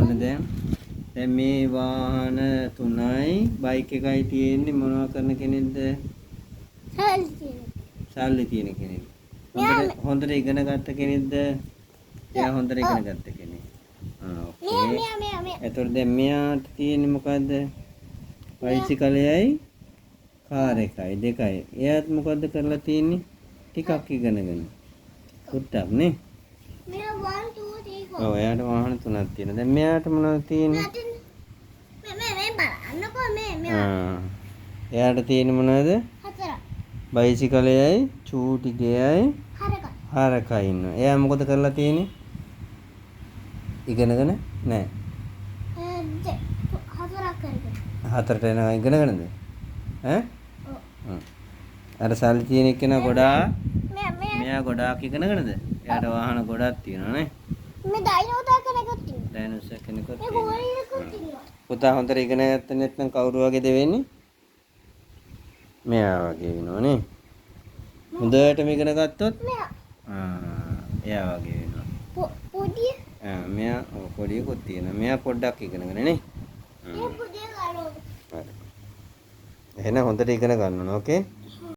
ඔන්න දැන් මේ වාහන 3යි බයික් එකයි තියෙන්නේ මොනවා කරන කෙනෙක්ද? සල්ලි තියෙන කෙනෙක්. හොඳට ඉගෙන ගත්ත කෙනෙක්ද? එයා හොඳට ඉගෙන ගත්ත කෙනෙක්. ඕකේ. එතකොට දැන් මෙයාට තියෙන්නේ මොකද්ද? බයිසිකලයයි කාර් එකයි දෙකයි. එයාත් මොකද්ද කරලා තියෙන්නේ? ටිකක් ඉගෙනගෙන. පුට්ටක් නේ. මෙයා 1 2 3 4. ඔව් එයාට වාහන 3ක් තියෙනවා. දැන් මෙයාට මොනවද තියෙන්නේ? මේ බලන්නකෝ මේ. එයාට තියෙන්නේ මොනවද? 4ක්. බයිසිකලයයි චූටි ගෙයයි හරකයි ඉන්නවා. එයා මොකද කරලා තියෙන්නේ? ඉගෙනගෙන නැහැ. 4ක් කරගෙන. 4ට එනවා ඉගෙනගෙනද? ඈ? ඔව්. අර සල්ලි තියෙන එක්කෙනා ගොඩාක් මෙයා ගොඩාක් ඉගෙනගෙනද? එයාට වාහන ගොඩක් තියෙනවා නේ. මේ ඩයිනෝසර් කෙනෙකුත් තියෙනවා. ඩයිනෝසර් කෙනෙකුත් තියෙනවා. මේ ගෝරියෙකුත් තියෙනවා. පුතා හොඳට ඉගෙන ගත්තේ නැත්නම් කවුරු වගේද වෙන්නේ? මෙයා වගේ වෙනවා නේ. හොඳටම ඉගෙන ගත්තොත් මෙයා එයා වගේ වෙනවා. පොඩි මෙයා පොඩියකුත් තියෙනවා. මෙයා පොඩ්ඩක් ඉගෙනගෙන නේ. මේ පොඩිය ගානෝ. හරි. එහෙනම් හොඳට ඉගෙන ගන්න ඕන. ඕකේ.